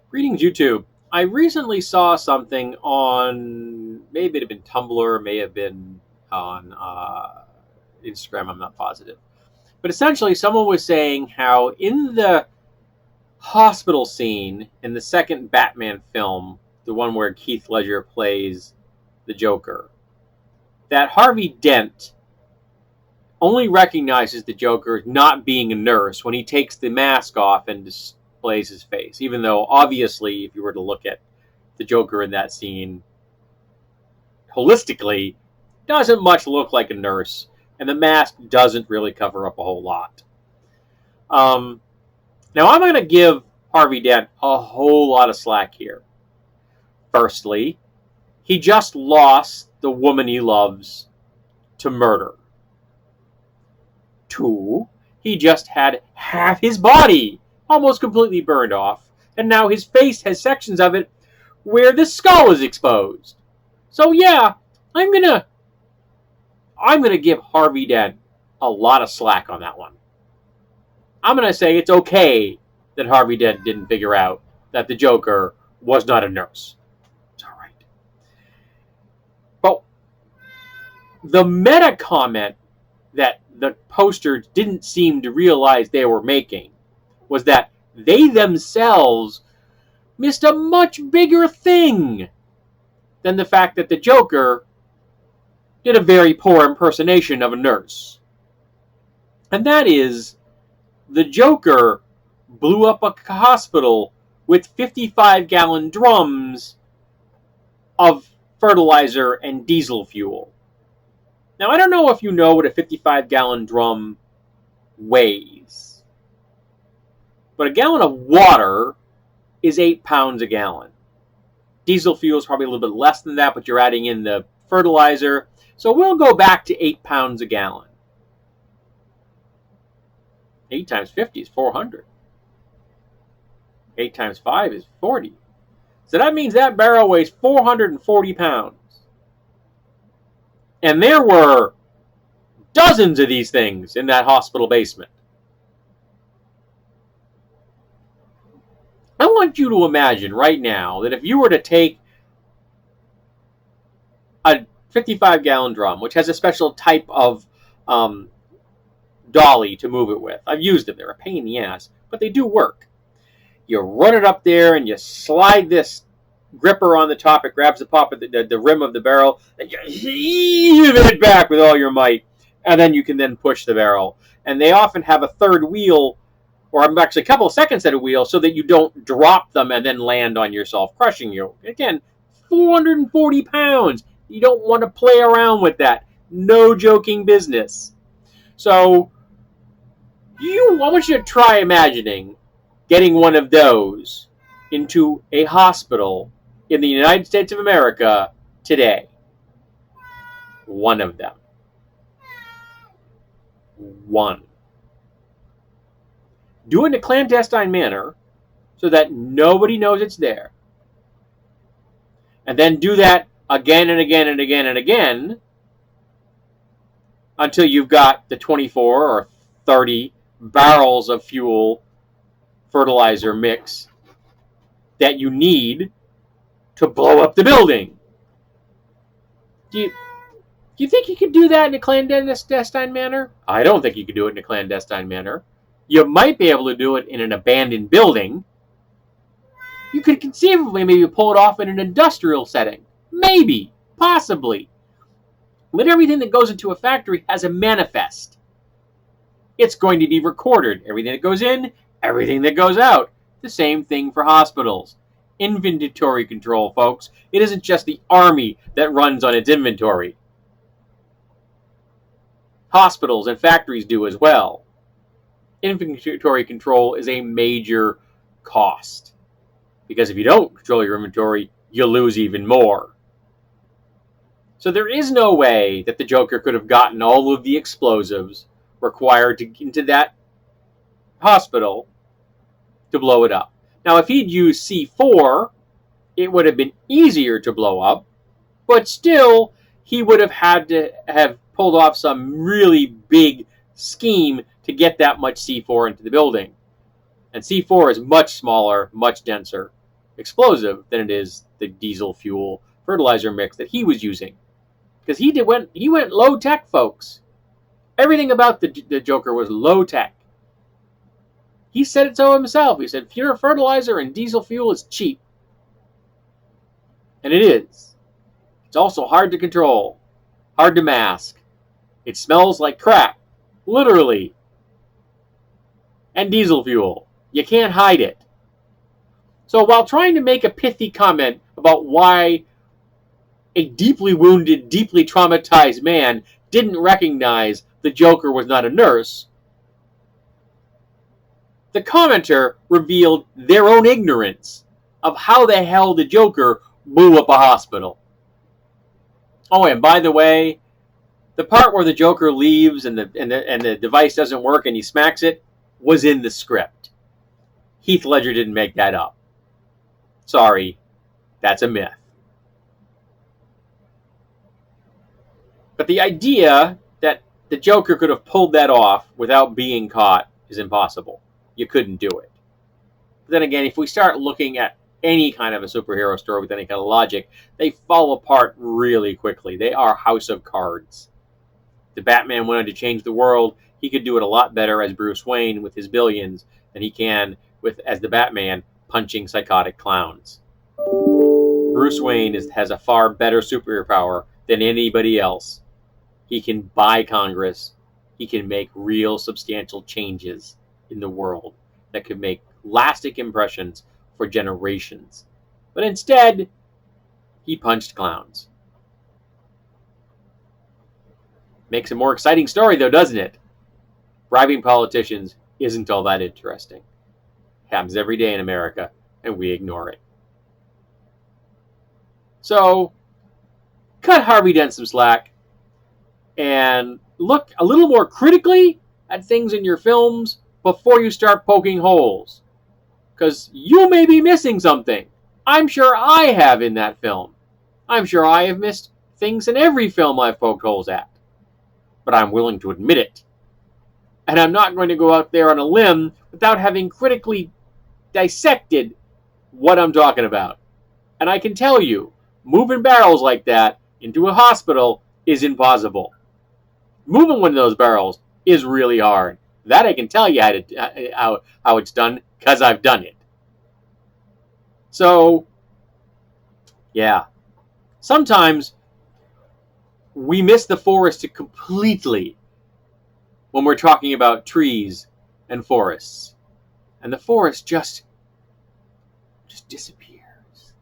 Greetings, YouTube. I recently saw something on, maybe it had been Tumblr, may have been on Instagram, I'm not positive. But essentially, someone was saying how in the hospital scene in the second Batman film, the one where Heath Ledger plays the Joker, that Harvey Dent only recognizes the Joker not being a nurse when he takes the mask off and displays his face. Even though, obviously, if you were to look at the Joker in that scene holistically, doesn't much look like a nurse, and the mask doesn't really cover up a whole lot. Now, I'm going to give Harvey Dent a whole lot of slack here. Firstly, he just lost the woman he loves to murder. Two, he just had half his body almost completely burned off, and now his face has sections of it where the skull is exposed. So yeah, I'm gonna give Harvey Dent a lot of slack on that one. I'm gonna say it's okay that Harvey Dent didn't figure out that the Joker was not a nurse. It's all right. But the meta comment that the posters didn't seem to realize they were making was that they themselves missed a much bigger thing than the fact that the Joker did a very poor impersonation of a nurse. And that is, the Joker blew up a hospital with 55-gallon drums of fertilizer and diesel fuel. Now, I don't know if you know what a 55-gallon drum weighs, but a gallon of water is 8 pounds a gallon. Diesel fuel is probably a little bit less than that, but you're adding in the fertilizer. So we'll go back to 8 pounds a gallon. 8 times 50 is 400. 8 times 5 is 40. So that means that barrel weighs 440 pounds. And there were dozens of these things in that hospital basement. I want you to imagine right now that if you were to take a 55-gallon drum, which has a special type of dolly to move it with. I've used them. They're a pain in the ass, but they do work. You run it up there and you slide this gripper on the top. It grabs the top of the rim of the barrel, and you heave it back with all your might, and then you can then push the barrel. And they often have a third wheel, or actually a couple of second set of wheels, so that you don't drop them and then land on yourself, crushing you. Again, 440 pounds. You don't want to play around with that. No joking business. So, I want you to try imagining getting one of those into a hospital in the United States of America today. One of them. One. Do it in a clandestine manner so that nobody knows it's there. And then do that again and again and again and again until you've got the 24 or 30 barrels of fuel fertilizer mix that you need to blow up the building. Do you think you could do that in a clandestine manner? I don't think you could do it in a clandestine manner. You might be able to do it in an abandoned building. You could conceivably maybe pull it off in an industrial setting. Maybe. Possibly. But everything that goes into a factory has a manifest. It's going to be recorded. Everything that goes in, everything that goes out. The same thing for hospitals. Inventory control, folks. It isn't just the army that runs on its inventory. Hospitals and factories do as well. Inventory control is a major cost. Because if you don't control your inventory, you lose even more. So there is no way that the Joker could have gotten all of the explosives required to get into that hospital to blow it up. Now, if he'd used C4, it would have been easier to blow up, but still, he would have had to have pulled off some really big scheme to get that much C4 into the building. And C4 is much smaller, much denser. explosive than it is the diesel fuel fertilizer mix that he was using. Because he went low tech, folks. Everything about the Joker was low tech. He said it so himself. He said pure fertilizer and diesel fuel is cheap. And it is. It's also hard to control, hard to mask. It smells like crack, literally. And diesel fuel. You can't hide it. So while trying to make a pithy comment about why a deeply wounded, deeply traumatized man didn't recognize the Joker was not a nurse, the commenter revealed their own ignorance of how the hell the Joker blew up a hospital. Oh, and by the way, the part where the Joker leaves and the device doesn't work and he smacks it was in the script. Heath Ledger didn't make that up. Sorry, that's a myth. But the idea that the Joker could have pulled that off without being caught is impossible. You couldn't do it. But then again, if we start looking at any kind of a superhero story with any kind of logic, they fall apart really quickly. They are house of cards. The Batman wanted to change the world. He could do it a lot better as Bruce Wayne with his billions than he can as the Batman punching psychotic clowns. Bruce Wayne has a far better superpower than anybody else. He can buy Congress. He can make real substantial changes in the world that could make lasting impressions for generations. But instead, he punched clowns. Makes a more exciting story, though, doesn't it? Bribing politicians isn't all that interesting. Happens every day in America, and we ignore it. So, cut Harvey Dent some slack and look a little more critically at things in your films before you start poking holes. Because you may be missing something. I'm sure I have in that film. I'm sure I have missed things in every film I've poked holes at. But I'm willing to admit it. And I'm not going to go out there on a limb without having critically dissected what I'm talking about. And I can tell you, moving barrels like that into a hospital is impossible. Moving one of those barrels is really hard. That I can tell you how it's done, because I've done it. So, yeah. Sometimes we miss the forest completely when we're talking about trees and forests. And the forest just disappears.